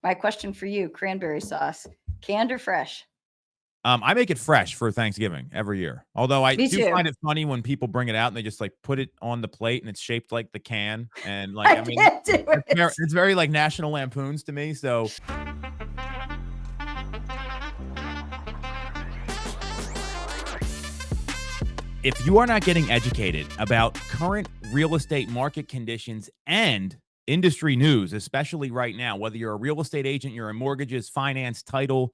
My question for you, cranberry sauce, canned or fresh? I make it fresh for Thanksgiving every year. Although I Me do too. find it funny when people bring it out and they just like put it on the plate and it's shaped like the can. And like, I I mean, can't do it. it's very like National Lampoons to me. So if you are not getting educated about current real estate market conditions and industry news, especially right now, whether you're a real estate agent, you're in mortgages, finance, title,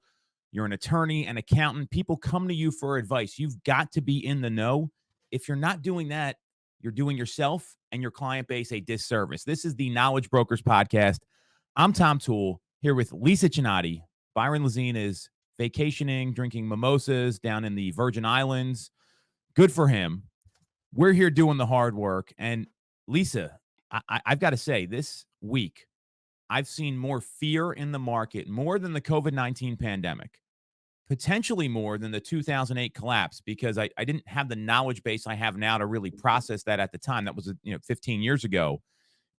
you're an attorney, an accountant, people come to you for advice. You've got to be in the know. If you're not doing that, you're doing yourself and your client base a disservice. This is the Knowledge Brokers Podcast. I'm Tom Toole here with Lisa Chinatti. Byron Lazine is vacationing, drinking mimosas down in the Virgin Islands. Good for him. We're here doing the hard work. And Lisa, I've got to say, this week, I've seen more fear in the market, more than the COVID-19 pandemic, potentially more than the 2008 collapse, because I didn't have the knowledge base I have now to really process that at the time. That was 15 years ago.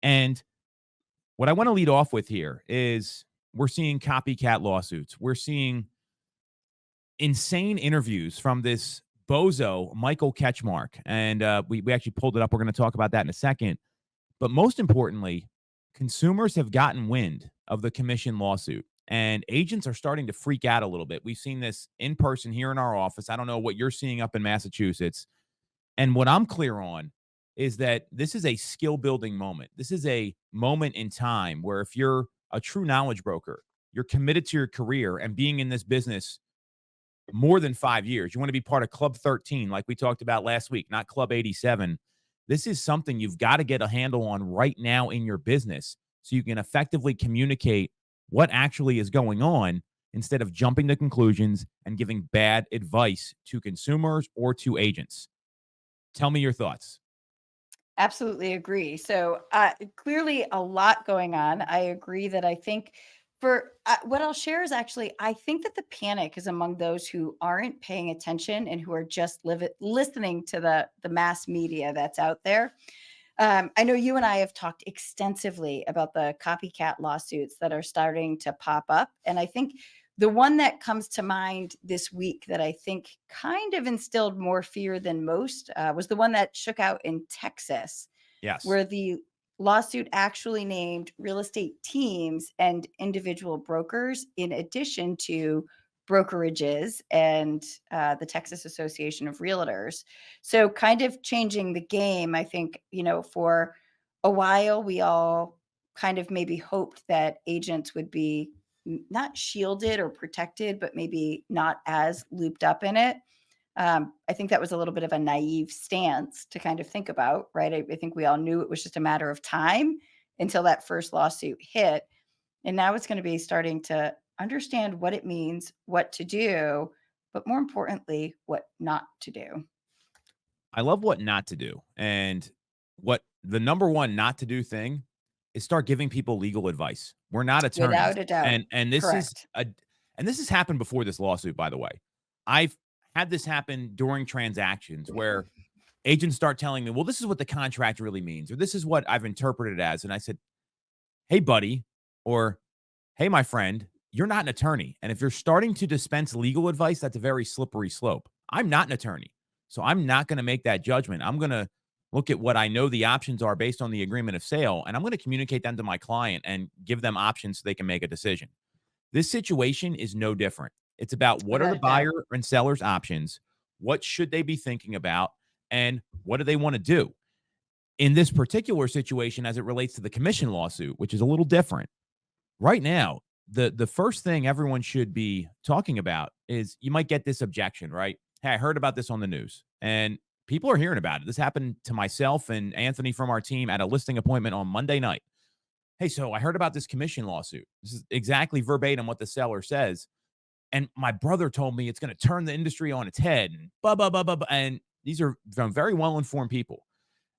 And what I want to lead off with here is we're seeing copycat lawsuits. We're seeing insane interviews from this bozo, Michael Ketchmark. And we actually pulled it up. We're going to talk about that in a second. But most importantly, consumers have gotten wind of the commission lawsuit and agents are starting to freak out a little bit. We've seen this in person here in our office. I don't know what you're seeing up in Massachusetts. And what I'm clear on is that this is a skill building moment. This is a moment in time where if you're a true knowledge broker, you're committed to your career and being in this business more than 5 years. You want to be part of Club 13, like we talked about last week, not Club 87. This is something you've got to get a handle on right now in your business so you can effectively communicate what actually is going on instead of jumping to conclusions and giving bad advice to consumers or to agents. Tell me your thoughts. Absolutely agree. So clearly a lot going on. I agree that I think for what I'll share is actually, I think that the panic is among those who aren't paying attention and who are just listening to the mass media that's out there. I know you and I have talked extensively about the copycat lawsuits that are starting to pop up. And I think the one that comes to mind this week that I think kind of instilled more fear than most was the one that shook out in Texas, Yes. where the lawsuit actually named real estate teams and individual brokers in addition to brokerages and the Texas Association of Realtors. So kind of changing the game, I think, for a while, we all kind of maybe hoped that agents would be not shielded or protected, but maybe not as looped up in it. I think that was a little bit of a naive stance to kind of think about, right? I think we all knew it was just a matter of time until that first lawsuit hit. And now it's going to be starting to understand what it means, what to do, but more importantly, what not to do. I love what not to do. And what the number one not to do thing is start giving people legal advice. We're not attorneys. Without a doubt. And this is Correct. a and this has happened before this lawsuit, by the way. I've had this happen during transactions where agents start telling me, well, this is what the contract really means, or this is what I've interpreted it as. And I said, hey, buddy, or hey, my friend, you're not an attorney. And if you're starting to dispense legal advice, that's a very slippery slope. I'm not an attorney. So I'm not going to make that judgment. I'm going to look at what I know the options are based on the agreement of sale, and I'm going to communicate them to my client and give them options so they can make a decision. This situation is no different. It's about what are Without the a doubt. buyer and seller's options, what should they be thinking about, and what do they want to do. In this particular situation, as it relates to the commission lawsuit, which is a little different, right now, the first thing everyone should be talking about is you might get this objection, right? Hey, I heard about this on the news, and people are hearing about it. This happened to myself and Anthony from our team at a listing appointment on Monday night. Hey, so I heard about this commission lawsuit. This is exactly verbatim what the seller says. And my brother told me it's going to turn the industry on its head and blah, blah, blah, blah, blah. And these are from very well-informed people.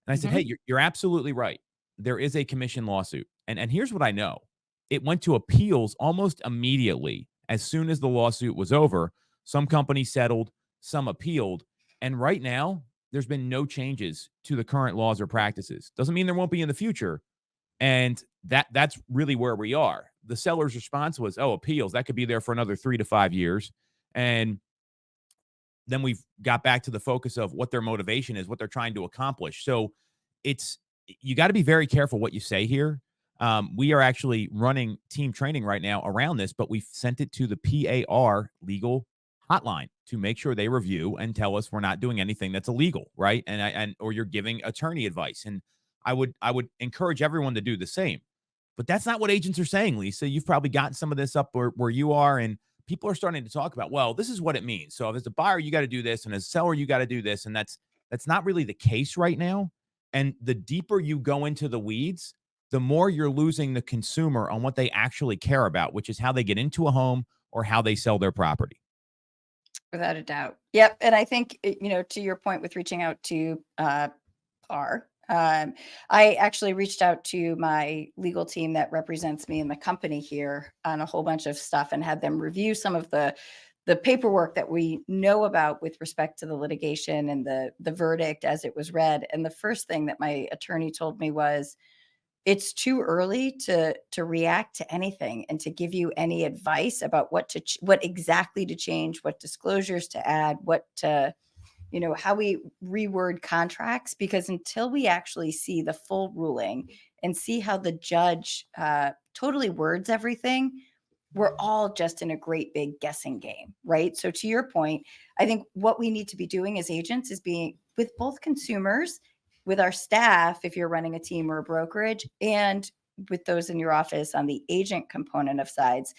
And I said, hey, Mhm. you're absolutely right. There is a commission lawsuit. And here's what I know. It went to appeals almost immediately as soon as the lawsuit was over. Some companies settled, some appealed. And right now, there's been no changes to the current laws or practices. Doesn't mean there won't be in the future. And that's really where we are. the seller's response was, oh, appeals, that could be there for another 3 to 5 years. And then we've got back to the focus of what their motivation is, what they're trying to accomplish. So it's, you got to be very careful what you say here. We are actually running team training right now around this, but we've sent it to the PAR legal hotline to make sure they review and tell us we're not doing anything that's illegal, right? And or you're giving attorney advice. And I would encourage everyone to do the same. But that's not what agents are saying, Lisa. You've probably gotten some of this up where you are, and people are starting to talk about, well, this is what it means. So if as a buyer, you got to do this, and as a seller, you got to do this. And that's not really the case right now. And the deeper you go into the weeds, the more you're losing the consumer on what they actually care about, which is how they get into a home or how they sell their property. Without a doubt. Yep. And I think, to your point with reaching out to PAR, I actually reached out to my legal team that represents me in the company here on a whole bunch of stuff and had them review some of the paperwork that we know about with respect to the litigation and the verdict as it was read. And the first thing that my attorney told me was, it's too early to react to anything and to give you any advice about what exactly to change, what disclosures to add, what to, how we reword contracts, because until we actually see the full ruling and see how the judge totally words everything, we're all just in a great big guessing game, right? So to your point, I think what we need to be doing as agents is being with both consumers, with our staff, if you're running a team or a brokerage, and with those in your office on the agent component of sides,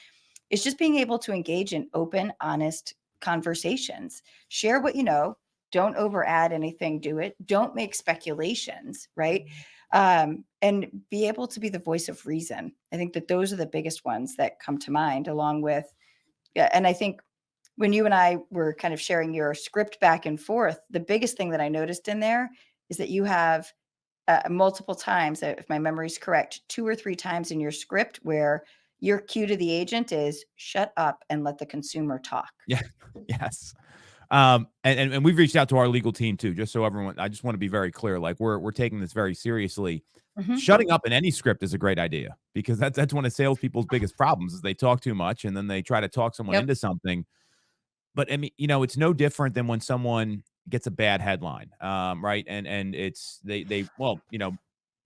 is just being able to engage in open, honest conversations. Share what you know. Don't over add anything to it. Don't make speculations, right? And be able to be the voice of reason. I think that those are the biggest ones that come to mind, along with, yeah. And I think when you and I were kind of sharing your script back and forth, the biggest thing that I noticed in there is that you have multiple times, if my memory is correct, 2 or 3 times in your script where your cue to the agent is shut up and let the consumer talk. Yeah. Yes. And we've reached out to our legal team too, just so everyone, I just want to be very clear. Like we're taking this very seriously. Mhm. Shutting up in any script is a great idea, because that's one of salespeople's biggest problems is they talk too much and then they try to talk someone Yep. into something. But I mean, it's no different than when someone gets a bad headline, right? And it's well,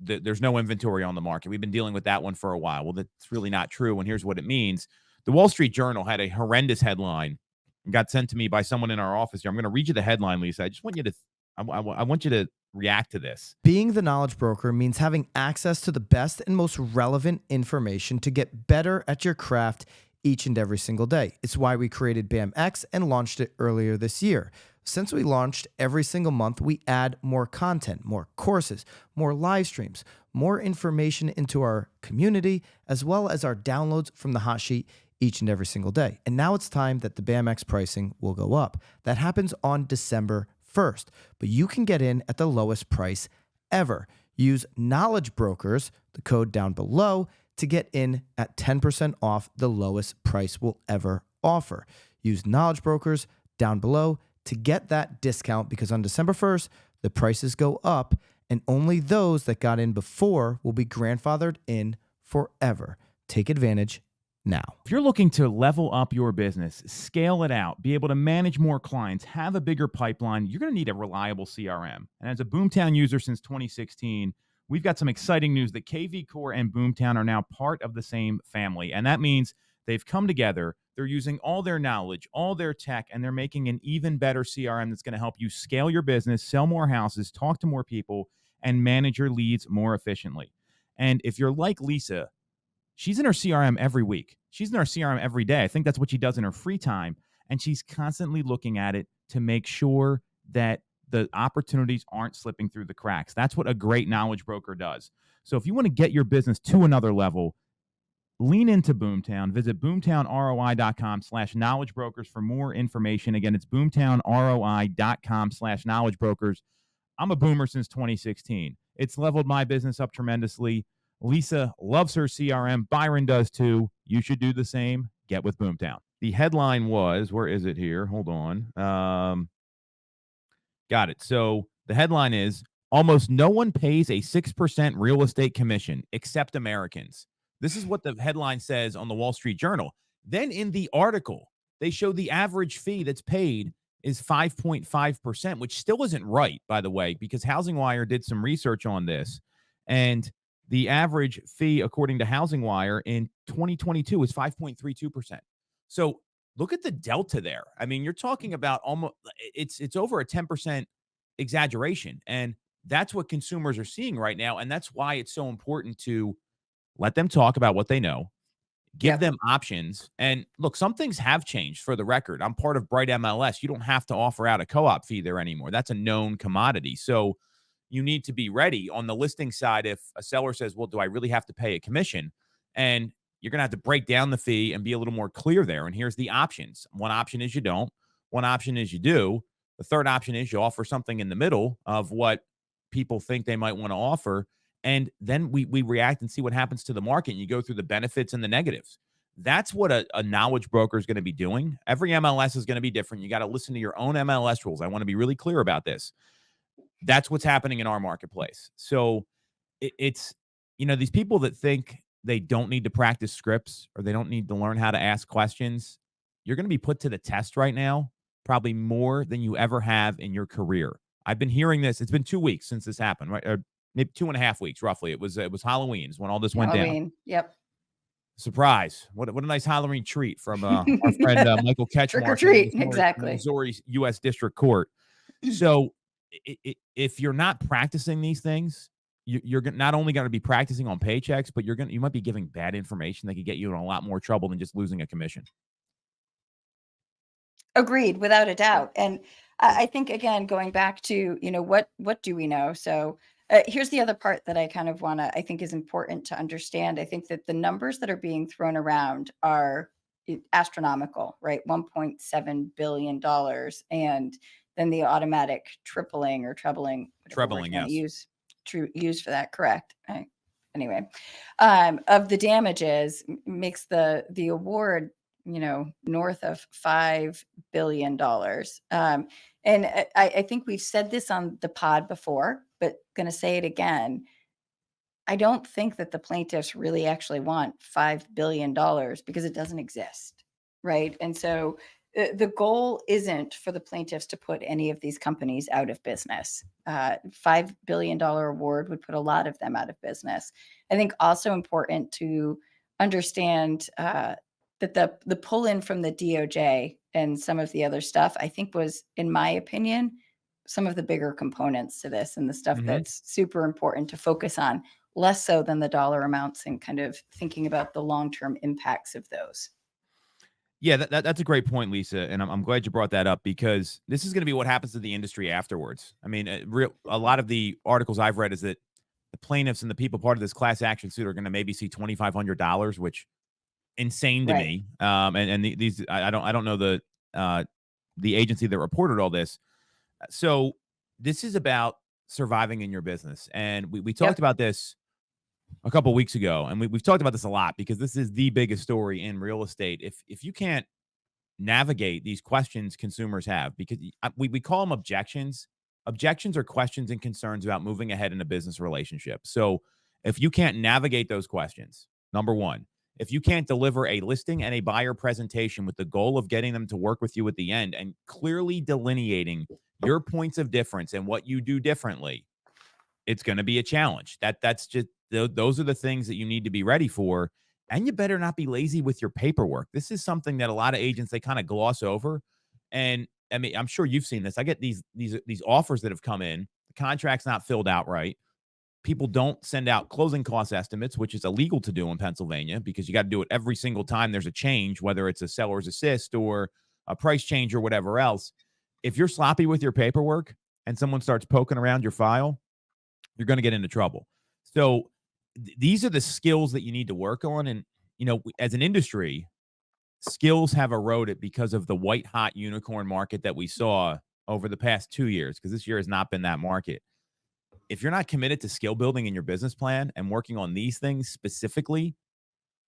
there's no inventory on the market. We've been dealing with that one for a while. Well, that's really not true. And here's what it means: the Wall Street Journal had a horrendous headline and got sent to me by someone in our office here. I'm going to read you the headline, Lisa. I just want you to, I want you to react to this. Being the knowledge broker means having access to the best and most relevant information to get better at your craft each and every single day. It's why we created BAMX and launched it earlier this year. Since we launched, every single month we add more content, more courses, more live streams, more information into our community, as well as our downloads from the hot sheet each and every single day. And now it's time that the BAMX pricing will go up. That happens on December 1st, but you can get in at the lowest price ever. Use Knowledge Brokers, the code down below, to get in at 10% off the lowest price we'll ever offer. Use Knowledge Brokers down below to get that discount, because on December 1st, the prices go up and only those that got in before will be grandfathered in forever. Take advantage now. If you're looking to level up your business, scale it out, be able to manage more clients, have a bigger pipeline, you're going to need a reliable CRM. And as a Boomtown user since 2016, we've got some exciting news that KV Core and Boomtown are now part of the same family. And that means they've come together, they're using all their knowledge, all their tech, and they're making an even better CRM that's going to help you scale your business, sell more houses, talk to more people, and manage your leads more efficiently. And if you're like Lisa, she's in her CRM every week. She's in her CRM every day. I think that's what she does in her free time. And she's constantly looking at it to make sure that the opportunities aren't slipping through the cracks. That's what a great knowledge broker does. So if you want to get your business to another level, lean into Boomtown. Visit boomtownroi.com/knowledge brokers for more information. Again, it's boomtownroi.com/knowledge brokers. I'm a boomer since 2016. It's leveled my business up tremendously. Lisa loves her CRM. Byron does too. You should do the same. Get with Boomtown. The headline was, where is it here? Hold on. Got it. So the headline is, almost no one pays a 6% real estate commission except Americans. This is what the headline says on the Wall Street Journal. Then in the article, they show the average fee that's paid is 5.5%, which still isn't right, by the way, because HousingWire did some research on this. And the average fee, according to HousingWire, in 2022 is 5.32%. So look at the delta there. I mean, you're talking about almost it's over a 10% exaggeration. And that's what consumers are seeing right now. And that's why it's so important to let them talk about what they know, give Yep. them options. And look, some things have changed for the record. I'm part of Bright MLS. You don't have to offer out a co-op fee there anymore. That's a known commodity. So you need to be ready on the listing side. If a seller says, well, do I really have to pay a commission? And you're going to have to break down the fee and be a little more clear there. And here's the options. One option is you don't. One option is you do. The third option is you offer something in the middle of what people think they might want to offer. And then we react and see what happens to the market. And you go through the benefits and the negatives. That's what a knowledge broker is going to be doing. Every MLS is going to be different. You got to listen to your own MLS rules. I want to be really clear about this. That's what's happening in our marketplace. So it's, these people that think they don't need to practice scripts or they don't need to learn how to ask questions, you're going to be put to the test right now, probably more than you ever have in your career. I've been hearing this. It's been 2 weeks since this happened, right? Or maybe 2.5 weeks, roughly. It was Halloween is when all this went down. Halloween. Yep. Surprise. What a nice Halloween treat from our friend Michael Ketchmark. Trick or treat. In the Exactly. Missouri U.S. District Court. So if you're not practicing these things, you're not only going to be practicing on paychecks, but you might be giving bad information that could get you in a lot more trouble than just losing a commission. Agreed, without a doubt. And I think, again, going back to, what do we know? So here's the other part that I kind of I think is important to understand. I think that the numbers that are being thrown around are astronomical, right? $1.7 billion. And then the automatic tripling or trebling, Trebling, yes. Use for that, correct? Right. Anyway, of the damages makes the award, north of $5 billion. And I think we've said this on the pod before, but going to say it again. I don't think that the plaintiffs really actually want $5 billion because it doesn't exist, right? And so the goal isn't for the plaintiffs to put any of these companies out of business. $5 billion award would put a lot of them out of business. I think also important to understand that the pull in from the DOJ and some of the other stuff, I think was, in my opinion, some of the bigger components to this and the stuff that's super important to focus on, less so than the dollar amounts and kind of thinking about the long-term impacts of those. Yeah, that's a great point, Lisa. And I'm glad you brought that up because this is going to be what happens to the industry afterwards. I mean, a lot of the articles I've read is that the plaintiffs and the people part of this class action suit are going to maybe see $2,500, which insane to me. And these I don't know the agency that reported all this. So this is about surviving in your business. And we talked about this a couple of weeks ago, and we've talked about this a lot because this is the biggest story in real estate. If you can't navigate these questions consumers have, because we call them objections. Objections are questions and concerns about moving ahead in a business relationship. So if you can't navigate those questions, number one, if you can't deliver a listing and a buyer presentation with the goal of getting them to work with you at the end and clearly delineating your points of difference and what you do differently, it's going to be a challenge. That's just those are the things that you need to be ready for. And you better not be lazy with your paperwork. This is something that a lot of agents, they kind of gloss over. And I mean, I'm sure you've seen this. I get these offers that have come in. The contract's not filled out right. People don't send out closing cost estimates, which is illegal to do in Pennsylvania because you got to do it every single time there's a change, whether it's a seller's assist or a price change or whatever else. If you're sloppy with your paperwork and someone starts poking around your file, you're going to get into trouble. So these are the skills that you need to work on. And, as an industry, skills have eroded because of the white hot unicorn market that we saw over the past 2 years, because this year has not been that market. If you're not committed to skill building in your business plan and working on these things specifically,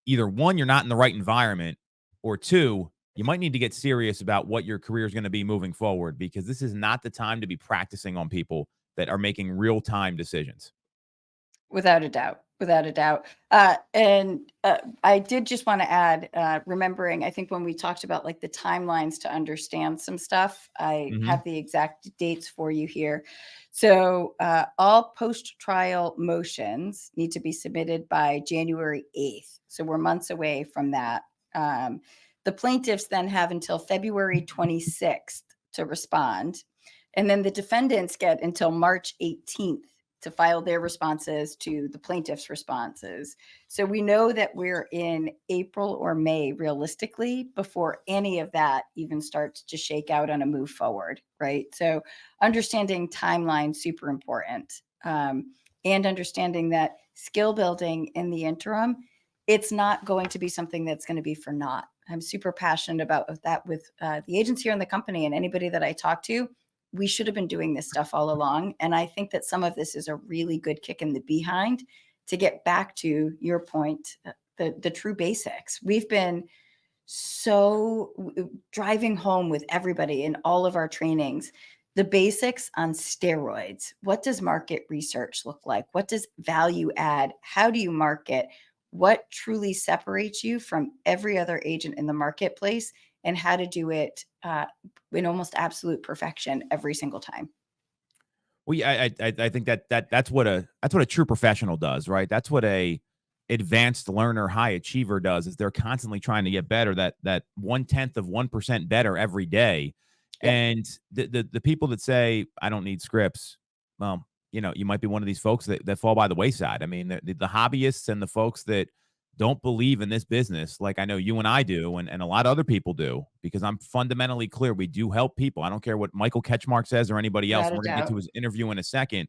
either one, you're not in the right environment, or two, you might need to get serious about what your career is going to be moving forward, because this is not the time to be practicing on people that are making real-time decisions. Without a doubt. Without a doubt. And I did just want to add, remembering, I think when we talked about like the timelines to understand some stuff, I Hmm. have the exact dates for you here. So all post-trial motions need to be submitted by January 8th. So we're months away from that. The plaintiffs then have until February 26th to respond. And then the defendants get until March 18th to file their responses to the plaintiff's responses. So we know that we're in April or May realistically before any of that even starts to shake out on a move forward, right? So understanding timeline super important, and understanding that skill building in the interim, it's not going to be something that's going to be for naught. I'm super passionate about that with the agents here in the company and anybody that I talk to. We should have been doing this stuff all along. And I think that some of this is a really good kick in the behind to get back to your point, the true basics. We've been so driving home with everybody in all of our trainings, the basics on steroids. What does market research look like? What does value add? How do you market? What truly separates you from every other agent in the marketplace, and how to do it in almost absolute perfection every single time. Well, yeah, I think that's what a true professional does, right? That's what a advanced learner, high achiever does. Is they're constantly trying to get better. That 0.1% better every day. Yep. And the people that say I don't need scripts, well, you might be one of these folks that fall by the wayside. I mean, the hobbyists and the folks that don't believe in this business, like I know you and I do, and a lot of other people do, because I'm fundamentally clear. We do help people. I don't care what Michael Ketchmark says or anybody else. Without And a we're going to get to doubt. his interview in a second.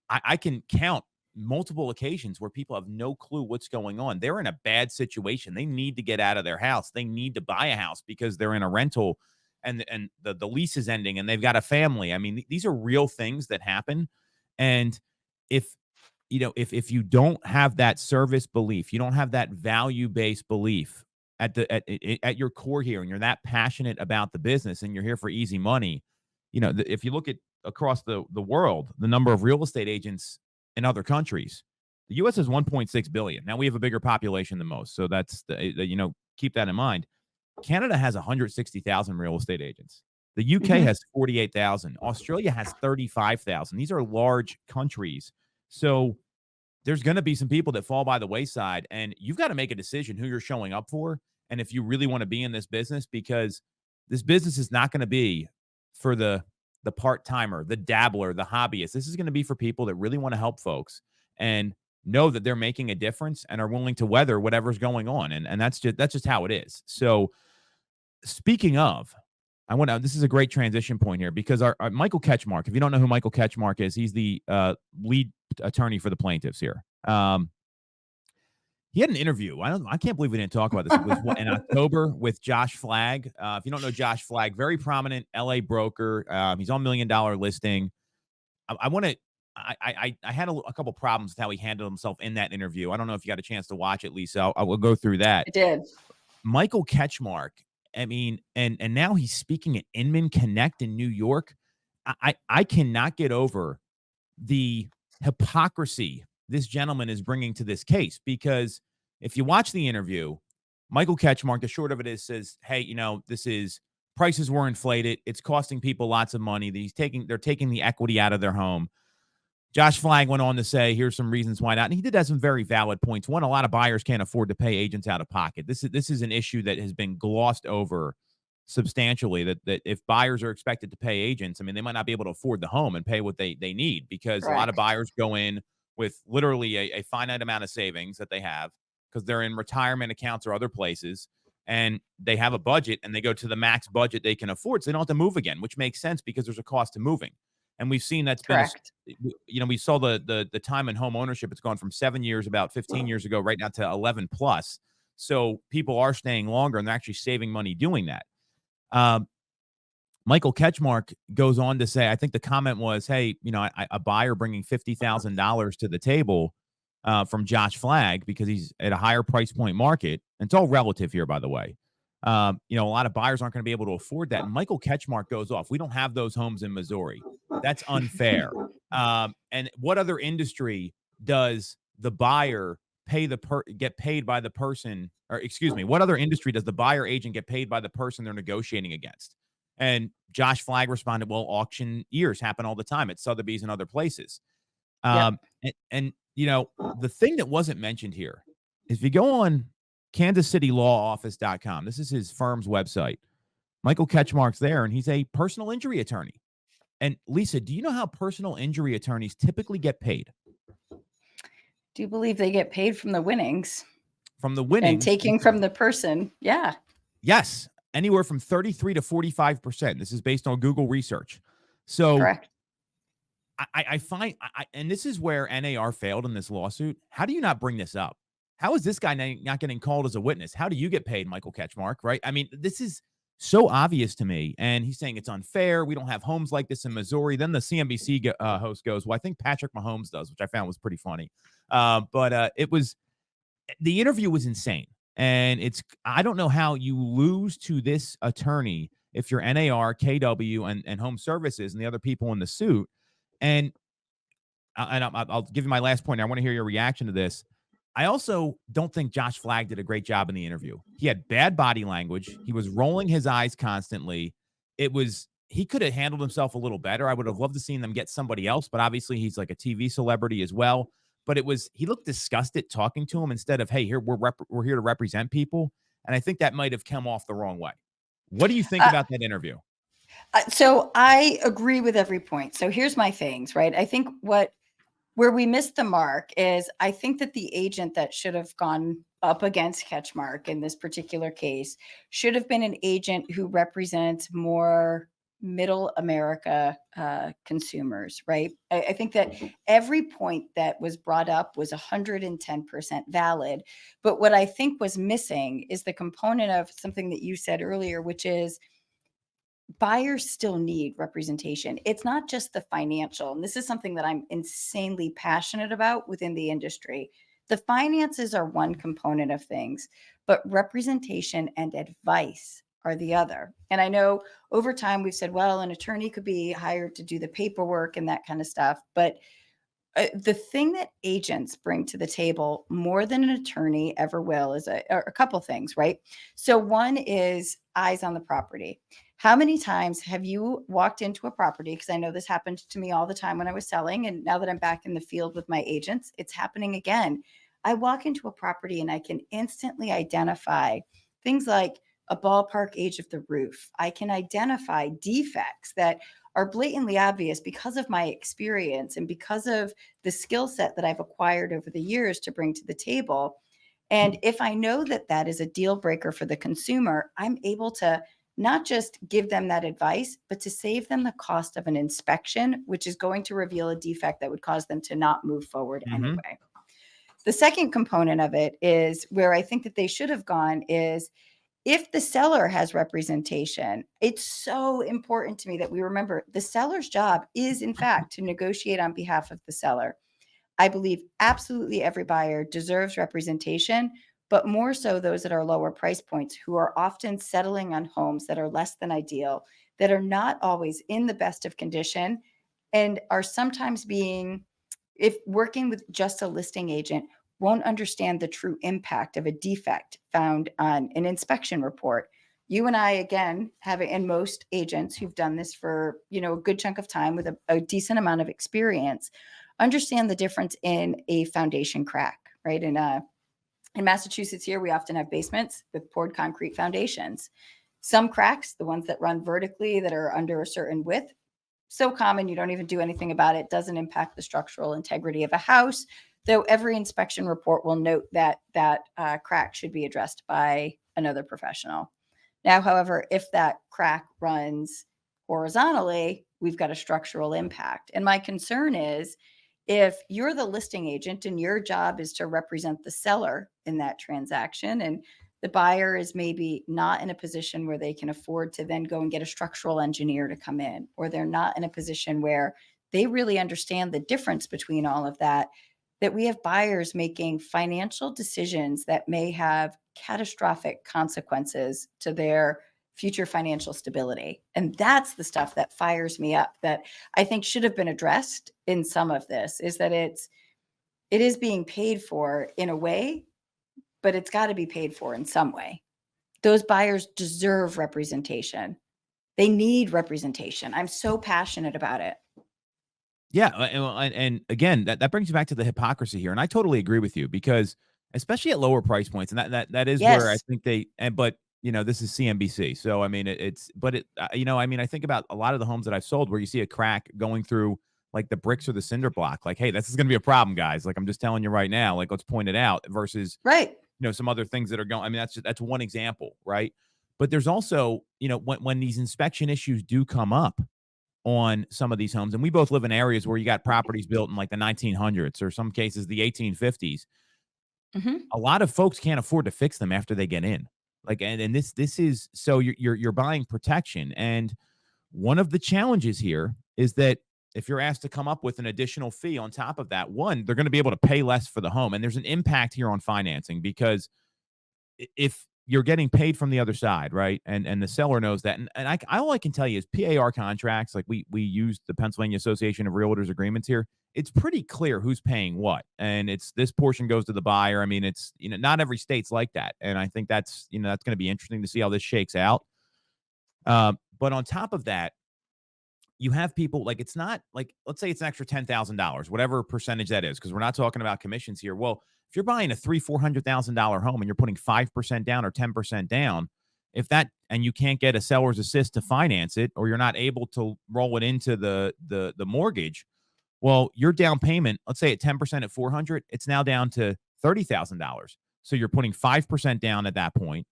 I can count multiple occasions where people have no clue what's going on. They're in a bad situation. They need to get out of their house. They need to buy a house because they're in a rental and the lease is ending and they've got a family. I mean, these are real things that happen. And if if you don't have that service belief, you don't have that value-based belief at your core here, and you're that passionate about the business and you're here for easy money, if you look at across the world, the number of real estate agents in other countries, the US is 1.6 billion. Now we have a bigger population than most, so that's keep that in mind. Canada has 160,000 real estate agents. The UK Mhm. has 48,000. Australia has 35,000. These are large countries. So there's going to be some people that fall by the wayside, and you've got to make a decision who you're showing up for and if you really want to be in this business, because this business is not going to be for the part-timer, the dabbler, the hobbyist. This is going to be for people that really want to help folks and know that they're making a difference and are willing to weather whatever's going on, and that's just how it is. So speaking of, I want to. This is a great transition point here because our Michael Ketchmark. If you don't know who Michael Ketchmark is, he's the lead attorney for the plaintiffs here. He had an interview. I can't believe we didn't talk about this. It was in October with Josh Flagg. If you don't know Josh Flagg, very prominent LA broker. He's on $1 Million Listing. I want to. I had a couple problems with how he handled himself in that interview. I don't know if you got a chance to watch it, Lisa. I will go through that. I did. Michael Ketchmark, I mean, and now he's speaking at Inman Connect in New York. I cannot get over the hypocrisy this gentleman is bringing to this case, because if you watch the interview, Michael Ketchmark, the short of it is, says, hey, this is prices were inflated. It's costing people lots of money. They're taking the equity out of their home. Josh Flagg went on to say, here's some reasons why not. And he did have some very valid points. One, a lot of buyers can't afford to pay agents out of pocket. This is an issue that has been glossed over substantially, that if buyers are expected to pay agents, I mean, they might not be able to afford the home and pay what they need, because a lot of Correct. buyers go in with literally a finite amount of savings that they have because they're in retirement accounts or other places, and they have a budget and they go to the max budget they can afford, so they don't have to move again, which makes sense because there's a cost to moving. And we've seen that's been Correct. we saw the time in home ownership. It's gone from 7 years about 15 years ago right now to 11 plus. So people are staying longer and they're actually saving money doing that. Um, Michael Ketchmark goes on to say, I think the comment was, hey, a buyer bringing $50,000 to the table from Josh Flagg because he's at a higher price point market. And it's all relative here, by the way. A lot of buyers aren't going to be able to afford that. And Michael Ketchmark goes off. We don't have those homes in Missouri. That's unfair. And what other industry does the buyer get paid by the person, or excuse me, what other industry does the buyer agent get paid by the person they're negotiating against? And Josh Flagg responded, well, auctioneers happen all the time at Sotheby's and other places. Yep. And the thing that wasn't mentioned here is if you go on kansascitylawoffice.com, this is his firm's website. Michael Ketchmark's there, and he's a personal injury attorney. And Lisa, do you know how personal injury attorneys typically get paid? Do you believe they get paid from the winnings? From the And winnings. taking from the person. Yeah. Yes. Anywhere from 33 to 45%. This is based on Google research. So Correct. I find, and this is where NAR failed in this lawsuit. How do you not bring this up? How is this guy not getting called as a witness? How do you get paid, Michael Ketchmark, right? I mean, this is so obvious to me. And he's saying it's unfair. We don't have homes like this in Missouri. Then the CNBC host goes, well, I think Patrick Mahomes does, which I found was pretty funny. But the interview was insane. And I don't know how you lose to this attorney if you're NAR, KW, and Home Services and the other people in the suit. And I'll give you my last point. I want to hear your reaction to this. I also don't think Josh Flagg did a great job in the interview. He had bad body language. He was rolling his eyes constantly. He could have handled himself a little better. I would have loved to seen them get somebody else, but obviously he's like a TV celebrity as well. But he looked disgusted talking to him instead of, hey, we're here to represent people. And I think that might have come off the wrong way. What do you think about that interview? So I agree with every point. So here's my things, right? I think where we missed the mark is I think that the agent that should have gone up against Ketchmark in this particular case should have been an agent who represents more middle America consumers, right? I think that every point that was brought up was 110% valid. But what I think was missing is the component of something that you said earlier, which is buyers still need representation. It's not just the financial. And this is something that I'm insanely passionate about within the industry. The finances are one component of things, but representation and advice are the other. And I know over time we've said, well, an attorney could be hired to do the paperwork and that kind of stuff. But the thing that agents bring to the table more than an attorney ever will is a couple things, right? So one is eyes on the property. How many times have you walked into a property? Because I know this happened to me all the time when I was selling. And now that I'm back in the field with my agents, it's happening again. I walk into a property and I can instantly identify things like a ballpark age of the roof. I can identify defects that are blatantly obvious because of my experience and because of the skill set that I've acquired over the years to bring to the table. And if I know that that is a deal breaker for the consumer, I'm able to not just give them that advice, but to save them the cost of an inspection, which is going to reveal a defect that would cause them to not move forward anyway. The second component of it is where I think that they should have gone is if the seller has representation. It's so important to me that we remember the seller's job is, in fact, to negotiate on behalf of the seller. I believe absolutely every buyer deserves representation, but more so those at our lower price points who are often settling on homes that are less than ideal, that are not always in the best of condition, and are sometimes if working with just a listing agent, won't understand the true impact of a defect found on an inspection report. You and I, again, and most agents who've done this for a good chunk of time with a decent amount of experience, understand the difference in a foundation crack, right? In Massachusetts here, we often have basements with poured concrete foundations. Some cracks, the ones that run vertically that are under a certain width, so common you don't even do anything about it, doesn't impact the structural integrity of a house, though every inspection report will note that crack should be addressed by another professional. Now, however, if that crack runs horizontally, we've got a structural impact. And my concern is if you're the listing agent and your job is to represent the seller in that transaction, and the buyer is maybe not in a position where they can afford to then go and get a structural engineer to come in, or they're not in a position where they really understand the difference between all of that, that we have buyers making financial decisions that may have catastrophic consequences to their future financial stability. And that's the stuff that fires me up, that I think should have been addressed in some of this, is that it's it is being paid for in a way, but it's got to be paid for in some way. Those buyers deserve representation. They need representation. I'm so passionate about it. Yeah, and again, that brings you back to the hypocrisy here, and I totally agree with you because especially at lower price points, and that is where I Yes. think but this is CNBC, so I mean I think about a lot of the homes that I've sold where you see a crack going through like the bricks or the cinder block, like, hey, this is going to be a problem, guys. Like I'm just telling you right now, like let's point it out versus Right. some other things that are going. I mean that's one example, right? But there's also when these inspection issues do come up on some of these homes. And we both live in areas where you got properties built in like the 1900s or some cases the 1850s. Hmm. A lot of folks can't afford to fix them after they get in. Like, and this is so you're buying protection. And one of the challenges here is that if you're asked to come up with an additional fee on top of that, one, they're going to be able to pay less for the home. And there's an impact here on financing because if you're getting paid from the other side, right? And the seller knows that. And all I can tell you is PAR contracts, like we use the Pennsylvania Association of Realtors agreements here. It's pretty clear who's paying what. And it's this portion goes to the buyer. I mean, it's not every state's like that. And I think that's that's going to be interesting to see how this shakes out. But on top of that, you have people like it's not like let's say it's an extra $10,000, whatever percentage that is, because we're not talking about commissions here. Well, if you're buying a $400,000 home and you're putting 5% down or 10% down, if that and you can't get a seller's assist to finance it, or you're not able to roll it into the mortgage, well, your down payment, let's say at 10% at 400, it's now down to $30,000. So you're putting 5% down at that point,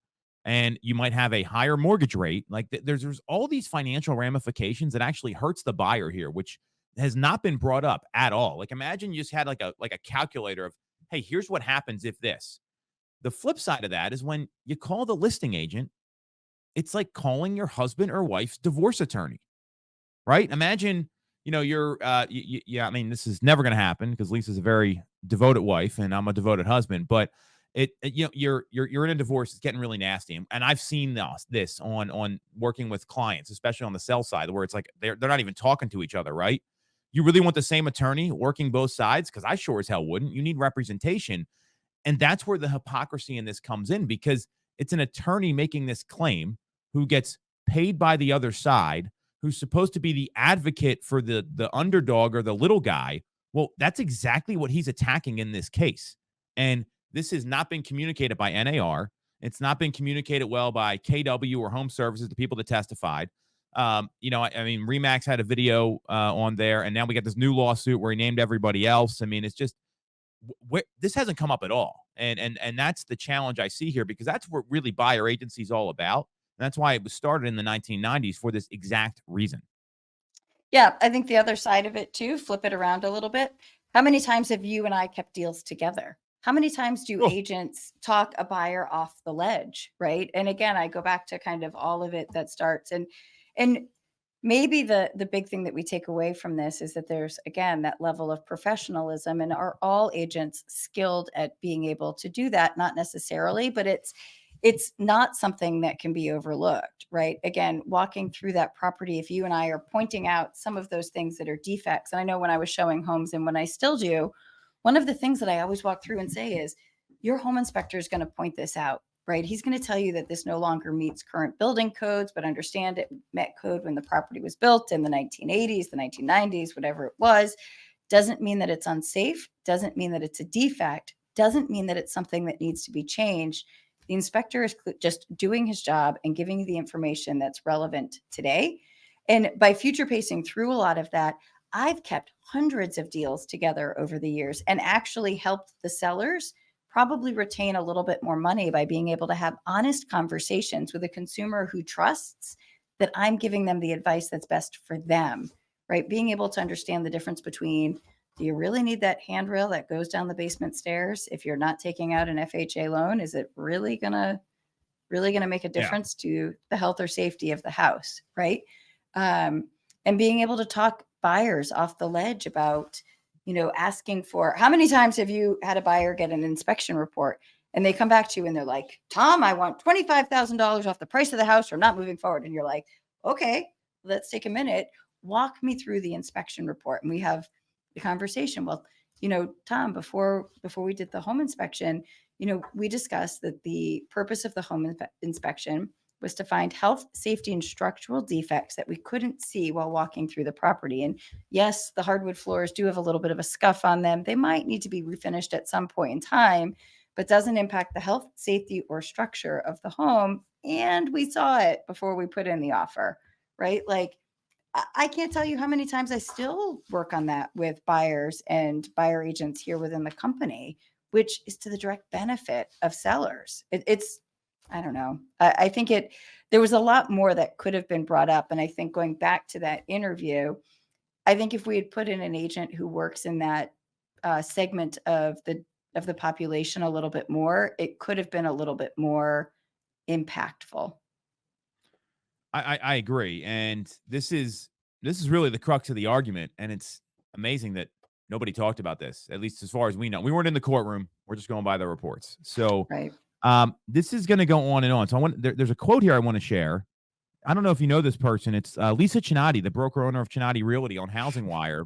and you might have a higher mortgage rate. Like there's all these financial ramifications that actually hurts the buyer here, which has not been brought up at all. Like imagine you just had like a calculator of, hey, here's what happens if this. The flip side of that is when you call the listing agent, it's like calling your husband or wife's divorce attorney, right? Imagine, you're, yeah, I mean, this is never going to happen because Lisa's a very devoted wife and I'm a devoted husband, but you're in a divorce. It's getting really nasty. And I've seen this on working with clients, especially on the sell side, where it's like, they're not even talking to each other, right? You really want the same attorney working both sides? Because I sure as hell wouldn't. You need representation. And that's where the hypocrisy in this comes in, because it's an attorney making this claim who gets paid by the other side, who's supposed to be the advocate for the underdog or the little guy. Well, that's exactly what he's attacking in this case. And this has not been communicated by NAR. It's not been communicated well by KW or Home Services, the people that testified. I mean, Remax had a video on there, and now we got this new lawsuit where he named everybody else. I mean, it's just this hasn't come up at all. And that's the challenge I see here, because that's what really buyer agency is all about. And that's why it was started in the 1990s for this exact reason. Yeah, I think the other side of it too, flip it around a little bit. How many times have you and I kept deals together? How many times do Oh. agents talk a buyer off the ledge, right? And again, I go back to kind of all of it that starts and maybe the big thing that we take away from this is that there's again that level of professionalism, and are all agents skilled at being able to do that? Not necessarily, but it's not something that can be overlooked, right? Again, walking through that property, if you and I are pointing out some of those things that are defects, and I know when I was showing homes and when I still do, one of the things that I always walk through and say is, your home inspector is going to point this out, right? He's going to tell you that this no longer meets current building codes, but understand it met code when the property was built in the 1980s, the 1990s, whatever it was. Doesn't mean that it's unsafe, doesn't mean that it's a defect, doesn't mean that it's something that needs to be changed. The inspector is just doing his job and giving you the information that's relevant today. And by future pacing through a lot of that, I've kept hundreds of deals together over the years and actually helped the sellers probably retain a little bit more money by being able to have honest conversations with a consumer who trusts that I'm giving them the advice that's best for them, right? Being able to understand the difference between, do you really need that handrail that goes down the basement stairs if you're not taking out an FHA loan? Is it really gonna make a difference to the health or safety of the house, right? And being able to talk buyers off the ledge about, asking for, how many times have you had a buyer get an inspection report and they come back to you and they're like, Tom, I want $25,000 off the price of the house or not moving forward. And you're like, okay, let's take a minute. Walk me through the inspection report. And we have the conversation. Well, Tom, before we did the home inspection, we discussed that the purpose of the home inspection was to find health, safety, and structural defects that we couldn't see while walking through the property. And yes, the hardwood floors do have a little bit of a scuff on them. They might need to be refinished at some point in time, but doesn't impact the health, safety, or structure of the home. And we saw it before we put in the offer, right? Like, I can't tell you how many times I still work on that with buyers and buyer agents here within the company, which is to the direct benefit of sellers. I don't know. I think there was a lot more that could have been brought up. And I think going back to that interview, I think if we had put in an agent who works in that segment of the population a little bit more, it could have been a little bit more impactful. I agree, and this is really the crux of the argument, and it's amazing that nobody talked about this, at least as far as we know. We weren't in the courtroom. We're just going by the reports. So, Right. this is going to go on and on. So there's a quote here I want to share. I don't know if you know this person. It's Lisa Chinatti, the broker owner of Chinatti Realty on HousingWire,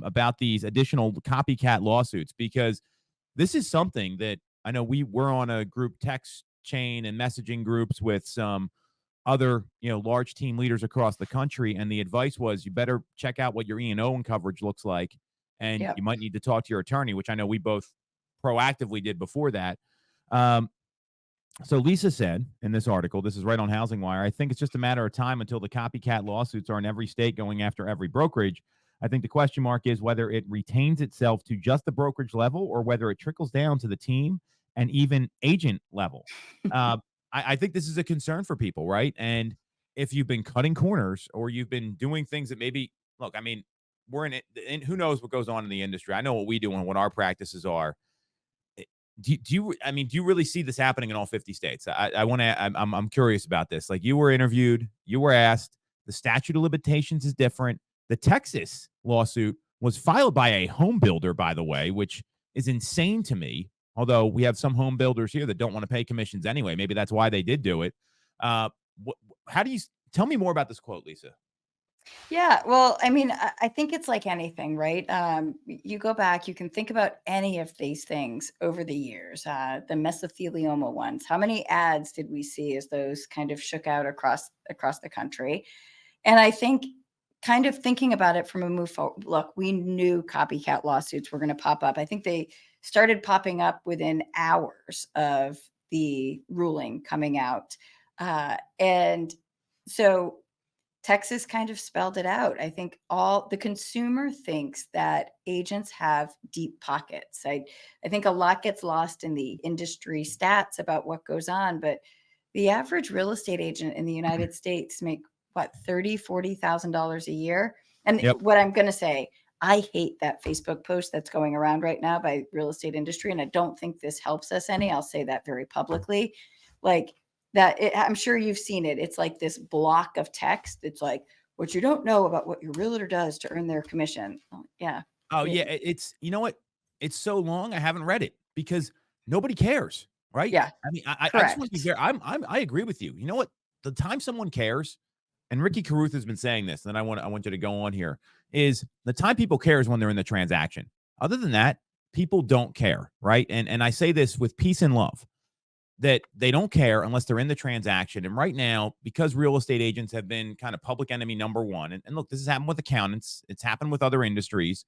about these additional copycat lawsuits, because this is something that I know we're on a group text chain and messaging groups with some other, large team leaders across the country. And the advice was you better check out what your E&O and coverage looks like. And Yep. you might need to talk to your attorney, which I know we both proactively did before that. So Lisa said in this article, this is right on HousingWire, I think it's just a matter of time until the copycat lawsuits are in every state going after every brokerage. I think the question mark is whether it retains itself to just the brokerage level or whether it trickles down to the team and even agent level. I think this is a concern for people, right? And if you've been cutting corners or you've been doing things that maybe, look, I mean, we're in it, and who knows what goes on in the industry. I know what we do and what our practices are. Do you really see this happening in all 50 states? I'm curious about this. Like, you were interviewed, you were asked, the statute of limitations is different. The Texas lawsuit was filed by a home builder, by the way, which is insane to me. Although we have some home builders here that don't want to pay commissions anyway. Maybe that's why they did do it. How do you tell me more about this quote, Lisa? Yeah, well, I mean, I think it's like anything, right? You go back, you can think about any of these things over the years. The mesothelioma ones. How many ads did we see as those kind of shook out across the country? And I think, kind of thinking about it from a move forward, look, we knew copycat lawsuits were going to pop up. I think they started popping up within hours of the ruling coming out, and so Texas kind of spelled it out. I think all the consumer thinks that agents have deep pockets. I think a lot gets lost in the industry stats about what goes on, but the average real estate agent in the United States make what, $40,000 a year. And Yep. what I'm going to say, I hate that Facebook post that's going around right now by real estate industry, and I don't think this helps us any. I'll say that very publicly. Like, I'm sure you've seen it. It's like this block of text. It's like what you don't know about what your realtor does to earn their commission. Oh, yeah. Oh yeah, it's, you know what? It's so long I haven't read it because nobody cares, right? Yeah. I mean, I just want to be Correct. fair. I agree with you. You know what? The time someone cares, and Ricky Carruth has been saying this, and I want you to go on here, is the time people care is when they're in the transaction. Other than that, people don't care, right? And I say this with peace and love, that they don't care unless they're in the transaction. And right now, because real estate agents have been kind of public enemy number one, and look, this has happened with accountants, it's happened with other industries.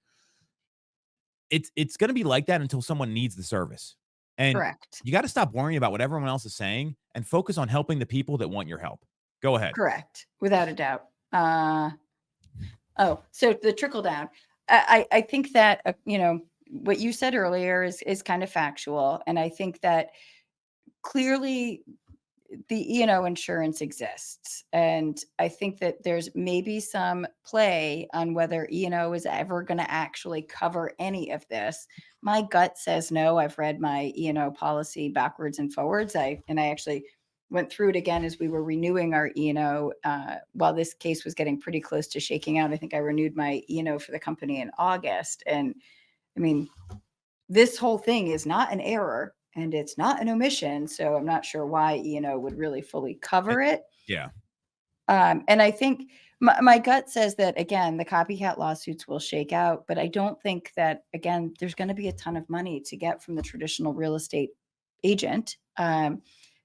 It's going to be like that until someone needs the service. And Correct. you got to stop worrying about what everyone else is saying and focus on helping the people that want your help. Go ahead. Correct. Without a doubt. So the trickle down. I think that, what you said earlier is kind of factual. And I think that clearly the E&O insurance exists. And I think that there's maybe some play on whether E&O is ever going to actually cover any of this. My gut says no. I've read my E&O policy backwards and forwards. I actually went through it again as we were renewing our E&O while this case was getting pretty close to shaking out. I think I renewed my E&O for the company in August. And I mean, this whole thing is not an error and it's not an omission. So I'm not sure why E&O would really fully cover it. Yeah. And I think my gut says that, again, the copycat lawsuits will shake out, but I don't think that, again, there's going to be a ton of money to get from the traditional real estate agent.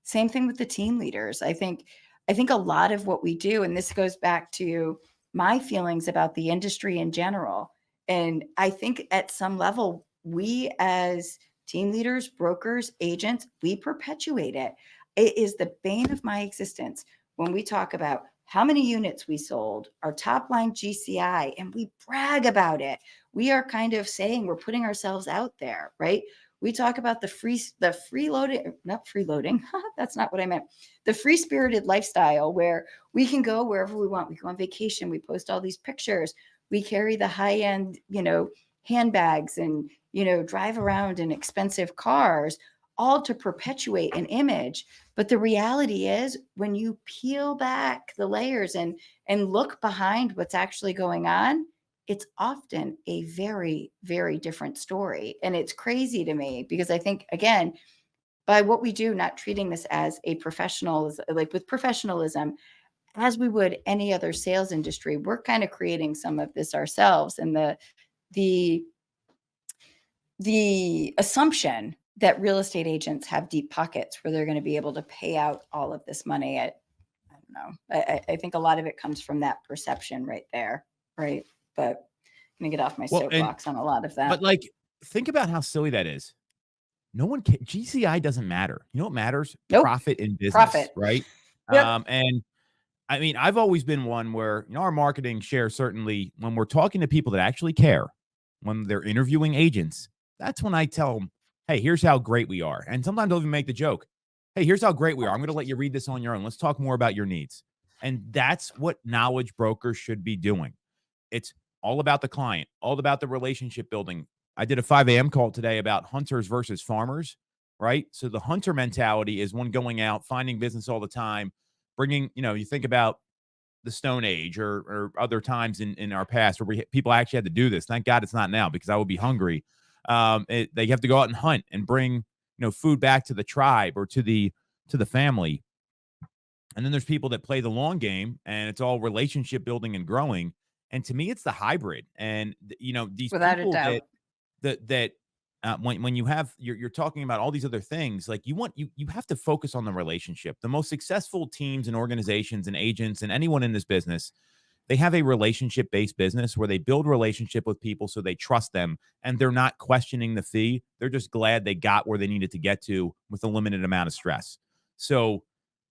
Same thing with the team leaders. I think a lot of what we do, and this goes back to my feelings about the industry in general. And I think at some level, we as team leaders, brokers, agents, we perpetuate it. It is the bane of my existence when we talk about how many units we sold, our top line GCI, and we brag about it. We are kind of saying we're putting ourselves out there, right? We talk about the freeloading, not freeloading. That's not what I meant. The free spirited lifestyle where we can go wherever we want. We go on vacation. We post all these pictures. We carry the high end, handbags and, drive around in expensive cars, all to perpetuate an image. But the reality is, when you peel back the layers and look behind what's actually going on, it's often a very, very different story. And it's crazy to me because I think, again, by what we do, not treating this as a professional, like with professionalism, as we would any other sales industry, we're kind of creating some of this ourselves. And the assumption that real estate agents have deep pockets where they're going to be able to pay out all of this money, I don't know. I think a lot of it comes from that perception right there, right? But I'm going to get off my soapbox on a lot of that. But like, think about how silly that is. No one can. GCI doesn't matter. You know what matters? Nope. Profit in business, Profit. right? Yep. And I mean, I've always been one where, our marketing share, certainly when we're talking to people that actually care, when they're interviewing agents, that's when I tell them, hey, here's how great we are. And sometimes I'll even make the joke, hey, here's how great we are. I'm going to let you read this on your own. Let's talk more about your needs. And that's what knowledge brokers should be doing. It's all about the client, all about the relationship building. I did a 5 a.m. call today about hunters versus farmers, right? So the hunter mentality is one going out, finding business all the time, bringing, you think about the Stone Age or other times in our past where people actually had to do this. Thank God it's not now, because I would be hungry. They have to go out and hunt and bring, food back to the tribe or to the family. And then there's people that play the long game, and it's all relationship building and growing. And to me, it's the hybrid. And these Without a people doubt. that when you have you're talking about all these other things, like you have to focus on the relationship. The most successful teams and organizations and agents and anyone in this business, they have a relationship based business where they build relationship with people so they trust them, and they're not questioning the fee. They're just glad they got where they needed to get to with a limited amount of stress. So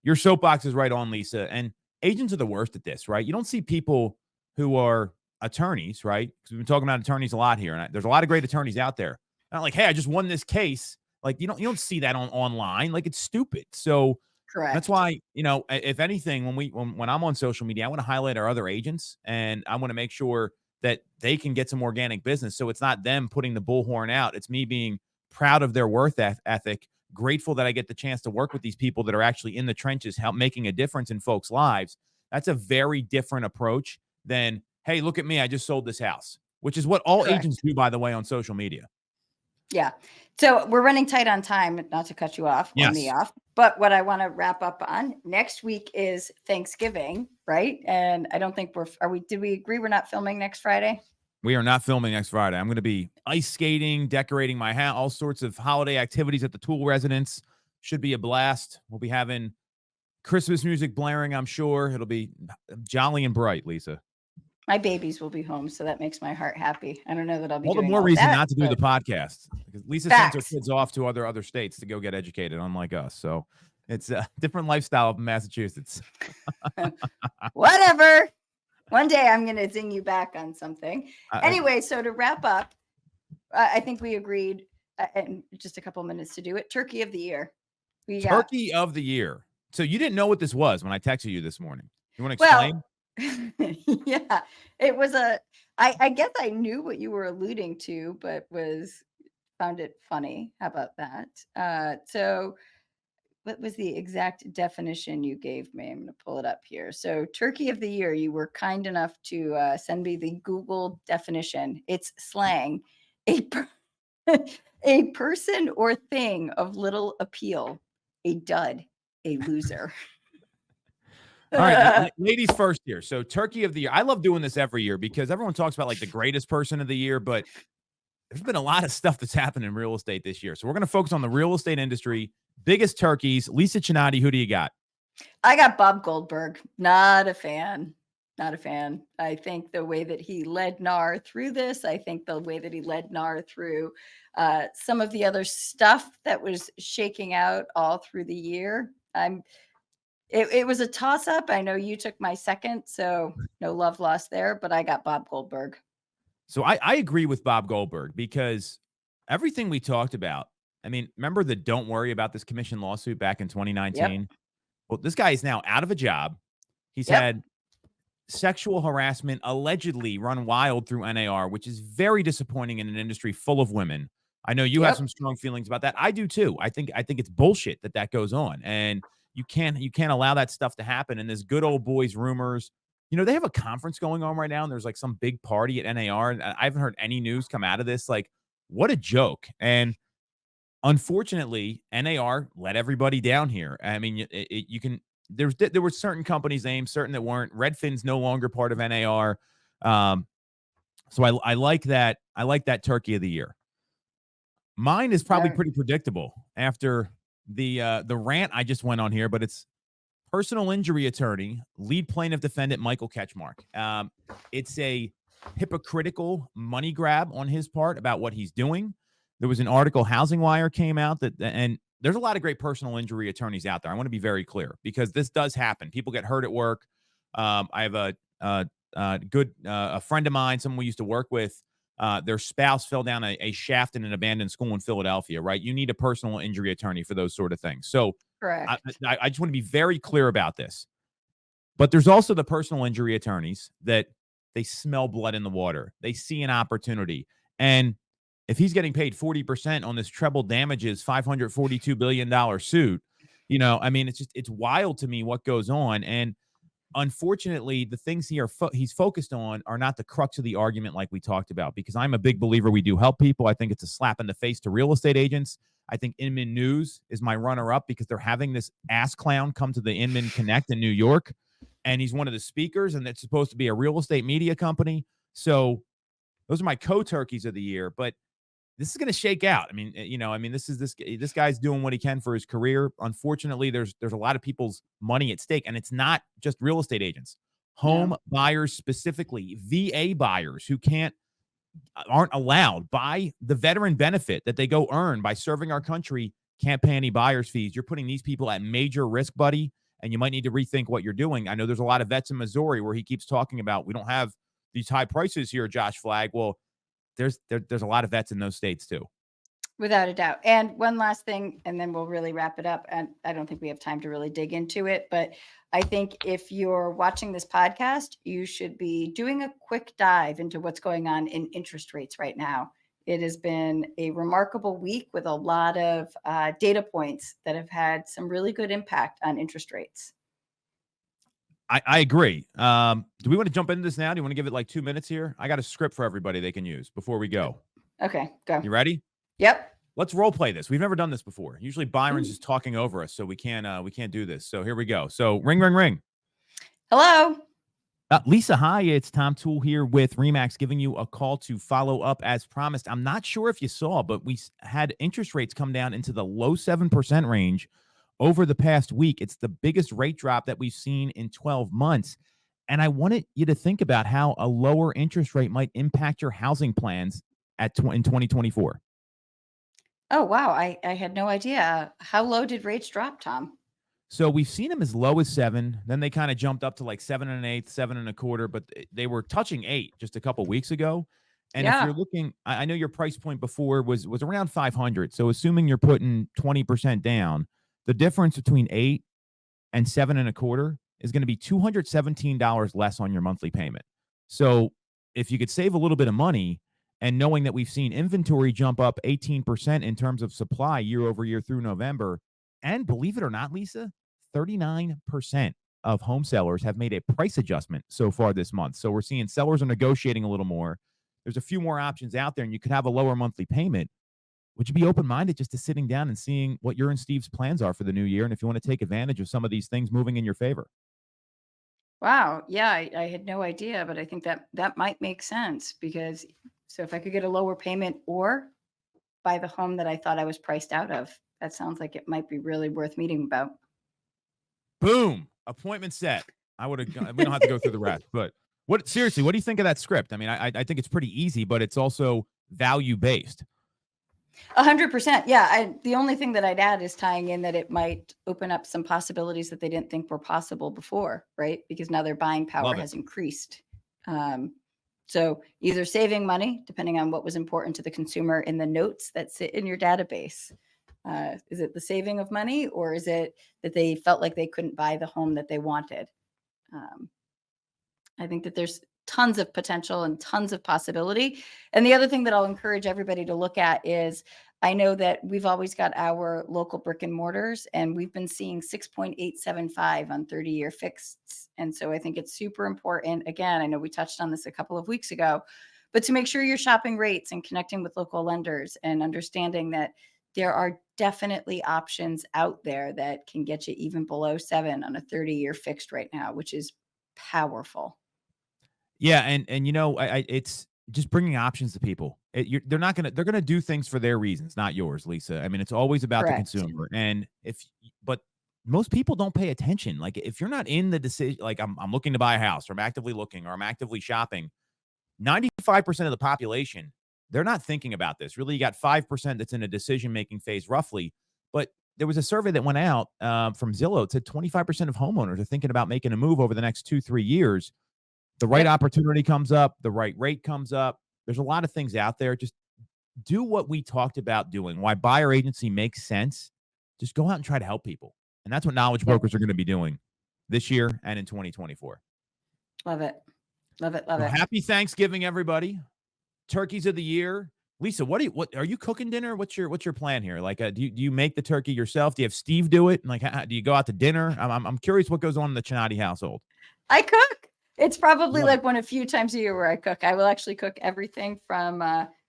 your soapbox is right on, Lisa. And agents are the worst at this, right? You don't see people who are attorneys, right? Because we've been talking about attorneys a lot here, and there's a lot of great attorneys out there. Not like, hey, I just won this case. Like, you don't see that online. Like, it's stupid. So Correct. that's why, if anything, when I'm on social media, I want to highlight our other agents, and I want to make sure that they can get some organic business. So it's not them putting the bullhorn out. It's me being proud of their worth ethic, grateful that I get the chance to work with these people that are actually in the trenches, making a difference in folks' lives. That's a very different approach than, hey, look at me, I just sold this house, which is what all Correct. agents do, by the way, on social media. Yeah. So we're running tight on time, not to cut you off or me off. But what I want to wrap up on, next week is Thanksgiving, right? And I don't think did we agree we're not filming next Friday? We are not filming next Friday. I'm going to be ice skating, decorating my house, all sorts of holiday activities at the Toole residence. Should be a blast. We'll be having Christmas music blaring, I'm sure. It'll be jolly and bright, Lisa. My babies will be home, so that makes my heart happy. I don't know that I'll be all doing the more all reason that, not to do the podcast, because Lisa Facts. sends her kids off to other states to go get educated, unlike us. So it's a different lifestyle of Massachusetts. Whatever. One day I'm going to zing you back on something. Anyway, so to wrap up, I think we agreed, and just a couple minutes to do it. Turkey of the year. Turkey of the year. So you didn't know what this was when I texted you this morning. You want to explain? Well, yeah, it was I guess I knew what you were alluding to, but found it funny. How about that? So what was the exact definition you gave me? I'm going to pull it up here. So turkey of the year, you were kind enough to send me the Google definition. It's slang, a person or thing of little appeal, a dud, a loser. All right, ladies first here. So turkey of the year. I love doing this every year because everyone talks about like the greatest person of the year, but there's been a lot of stuff that's happened in real estate this year. So we're going to focus on the real estate industry. Biggest turkeys. Lisa Chinatti, who do you got? I got Bob Goldberg. Not a fan. Not a fan. I think the way that he led NAR through this, I think the way that he led NAR through some of the other stuff that was shaking out all through the year. It was a toss up. I know you took my second, so no love lost there, but I got Bob Goldberg. So I agree with Bob Goldberg because everything we talked about, I mean, remember the don't worry about this commission lawsuit back in 2019? Yep. Well, this guy is now out of a job. He's Yep. had sexual harassment allegedly run wild through NAR, which is very disappointing in an industry full of women. I know you have Yep. some strong feelings about that. I do too. I think it's bullshit that goes on, and you can't allow that stuff to happen. And there's good old boys rumors. You know, they have a conference going on right now, and there's like some big party at NAR, and I haven't heard any news come out of this. Like, what a joke! And unfortunately, NAR let everybody down here. I mean, you can. There were certain companies named, certain that weren't. Redfin's no longer part of NAR. So I like that. I like that turkey of the year. Mine is probably pretty predictable after the rant I just went on here, but it's personal injury attorney, lead plaintiff defendant Michael Ketchmark. It's a hypocritical money grab on his part about what he's doing. There was an article, HousingWire came out and there's a lot of great personal injury attorneys out there. I want to be very clear because this does happen. People get hurt at work. I have a friend of mine, someone we used to work with. Their spouse fell down a shaft in an abandoned school in Philadelphia, right? You need a personal injury attorney for those sort of things. So Correct. I just want to be very clear about this. But there's also the personal injury attorneys that they smell blood in the water. They see an opportunity. And if he's getting paid 40% on this treble damages, $542 billion suit, you know, I mean, it's wild to me what goes on. And unfortunately, the things he's focused on are not the crux of the argument like we talked about, because I'm a big believer we do help people. I think it's a slap in the face to real estate agents. I think Inman News is my runner-up because they're having this ass clown come to the Inman Connect in New York, and he's one of the speakers, and it's supposed to be a real estate media company. So those are my co-turkeys of the year, but this is going to shake out. I mean, this guy's doing what he can for his career. Unfortunately, there's a lot of people's money at stake, and it's not just real estate agents, home buyers specifically, VA buyers who aren't allowed by the veteran benefit that they go earn by serving our country, can't pay any buyer's fees. You're putting these people at major risk, buddy, and you might need to rethink what you're doing. I know there's a lot of vets in Missouri where he keeps talking about, we don't have these high prices here, Josh Flagg. Well, there's a lot of vets in those states too. Without a doubt. And one last thing, and then we'll really wrap it up. And I don't think we have time to really dig into it, but I think if you're watching this podcast, you should be doing a quick dive into what's going on in interest rates right now. It has been a remarkable week with a lot of data points that have had some really good impact on interest rates. I agree. Do we want to jump into this now? Do you want to give it like 2 minutes here? I got a script for everybody they can use before we go. Okay, go. You ready? Yep. Let's role play this. We've never done this before. Usually Byron's just talking over us, so we can't do this. So here we go. So ring, ring, ring. Hello. Lisa, hi. It's Tom Toole here with Remax, giving you a call to follow up as promised. I'm not sure if you saw, but we had interest rates come down into the low 7% range over the past week. It's the biggest rate drop that we've seen in 12 months. And I wanted you to think about how a lower interest rate might impact your housing plans in 2024. Oh, wow. I had no idea. How low did rates drop, Tom? So we've seen them as low as 7. Then they kind of jumped up to like 7 1/8, 7 1/4, but they were touching 8 just a couple weeks ago. And if you're looking, I know your price point before was around 500. So assuming you're putting 20% down, the difference between 8 and 7 1/4 is going to be $217 less on your monthly payment. So if you could save a little bit of money, and knowing that we've seen inventory jump up 18% in terms of supply year over year through November, and believe it or not, Lisa, 39% of home sellers have made a price adjustment so far this month. So we're seeing sellers are negotiating a little more. There's a few more options out there, and you could have a lower monthly payment. Would you be open-minded just to sitting down and seeing what your and Steve's plans are for the new year, and if you want to take advantage of some of these things moving in your favor? Wow. Yeah, I had no idea, but I think that might make sense because so if I could get a lower payment or buy the home that I thought I was priced out of, that sounds like it might be really worth meeting about. Boom. Appointment set. I would have. We don't have to go through the rest, but seriously, what do you think of that script? I mean, I think it's pretty easy, but it's also value based. 100%. Yeah. The only thing that I'd add is tying in that it might open up some possibilities that they didn't think were possible before, right? Because now their buying power Love it. has increased. Um, so either saving money, depending on what was important to the consumer in the notes that sit in your database. Is it the saving of money or is it that they felt like they couldn't buy the home that they wanted? Um, I think that there's tons of potential and tons of possibility. And the other thing that I'll encourage everybody to look at is I know that we've always got our local brick and mortars, and we've been seeing 6.875 on 30-year fixeds. And so I think it's super important. Again, I know we touched on this a couple of weeks ago, but to make sure you're shopping rates and connecting with local lenders and understanding that there are definitely options out there that can get you even below 7 on a 30-year fixed right now, which is powerful. Yeah, and it's just bringing options to people. They're gonna do things for their reasons, not yours, Lisa. I mean, it's always about the Correct. consumer, but most people don't pay attention. Like if you're not in the decision, like I'm looking to buy a house, or I'm actively looking, or I'm actively shopping. 95% of the population, they're not thinking about this. Really, you got 5% that's in a decision making phase, roughly. But there was a survey that went out from Zillow. It said 25% of homeowners are thinking about making a move over the next 2-3 years. The right Yep. opportunity comes up, the right rate comes up. There's a lot of things out there. Just do what we talked about doing. Why buyer agency makes sense. Just go out and try to help people. And that's what knowledge Yep. brokers are going to be doing this year and in 2024. Love it. Love it. Love So it. happy Thanksgiving, everybody. Turkeys of the year. Lisa, what are you cooking dinner? What's your plan here? Like, do you make the turkey yourself? Do you have Steve do it? And like, do you go out to dinner? I'm curious what goes on in the Chinatti household. I cook. It's probably Love it. like one of few times a year where I cook. I will actually cook everything from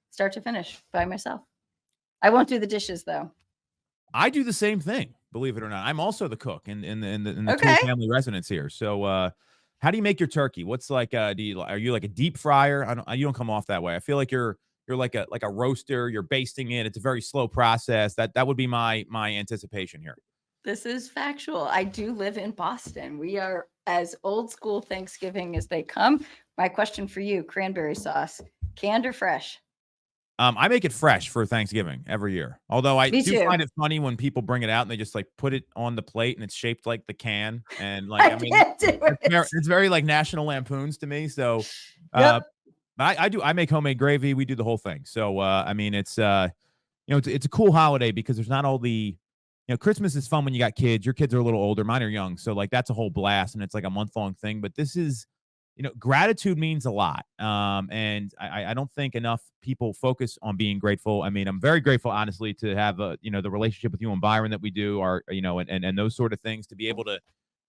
start to finish by myself. I won't do the dishes though. I do the same thing, believe it or not. I'm also the cook in the Okay. Toole family residence here. So, how do you make your turkey? What's like? Are you like a deep fryer? You don't come off that way. I feel like you're like a roaster. You're basting it. It's a very slow process. That would be my anticipation here. This is factual. I do live in Boston. We are as old school Thanksgiving as they come. My question for you, cranberry sauce, canned or fresh? I make it fresh for Thanksgiving every year. Although I Me do too. find it funny when people bring it out and they just like put it on the plate and it's shaped like the can. And like, I mean, can't do it. it's very like National Lampoons to me. So, Yep. but I make homemade gravy. We do the whole thing. So, I mean, it's it's a cool holiday because there's not all the, Christmas is fun when you got kids. Your kids are a little older. Mine are young. So like that's a whole blast and it's like a month-long thing. But this is, gratitude means a lot. And I don't think enough people focus on being grateful. I mean, I'm very grateful, honestly, to have the relationship with you and Byron that we do are, and those sort of things, to be able to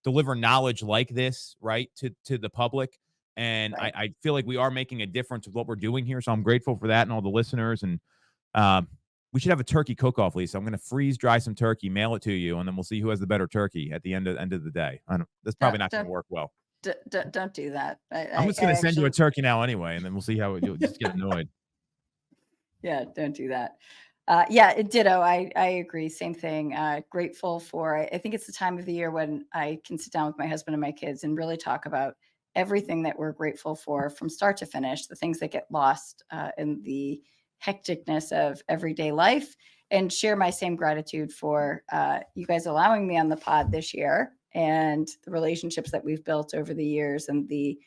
deliver knowledge like this, right, to the public. And Right. I feel like we are making a difference with what we're doing here. So I'm grateful for that and all the listeners. And we should have a turkey cook-off, Lisa. I'm going to freeze dry some turkey, mail it to you, and then we'll see who has the better turkey at the end of the day. That's probably not going to work well. Don't do that. I'm just going to send you a turkey now anyway, and then we'll see how you'll just get annoyed. Yeah, don't do that. Yeah, ditto. I agree. Same thing. Grateful for, I think it's the time of the year when I can sit down with my husband and my kids and really talk about everything that we're grateful for from start to finish, the things that get lost in the hecticness of everyday life, and share my same gratitude for you guys allowing me on the pod this year and the relationships that we've built over the years and the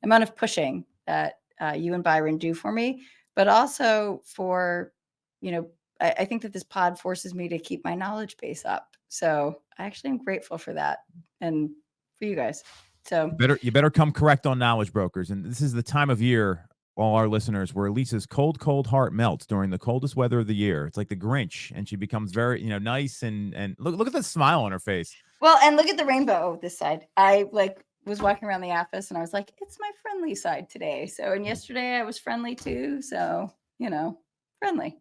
amount of pushing that you and Byron do for me, but also for, I think that this pod forces me to keep my knowledge base up. So I actually am grateful for that and for you guys. So You better come correct on knowledge brokers. And this is the time of year, all our listeners, where Lisa's cold heart melts during the coldest weather of the year. It's like the Grinch, and she becomes very, nice and look at the smile on her face. Well, and look at the rainbow this side. I was walking around the office and I was like, it's my friendly side today. So, and yesterday I was friendly too. So, friendly.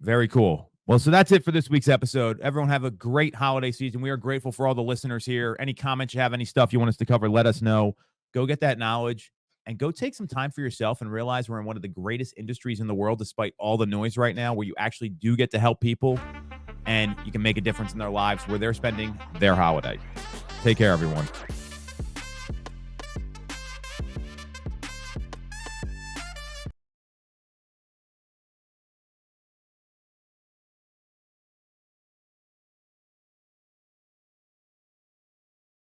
Very cool. Well, so that's it for this week's episode. Everyone have a great holiday season. We are grateful for all the listeners here. Any comments you have, any stuff you want us to cover, let us know. Go get that knowledge and go take some time for yourself and realize we're in one of the greatest industries in the world, despite all the noise right now, where you actually do get to help people and you can make a difference in their lives where they're spending their holiday. Take care, everyone.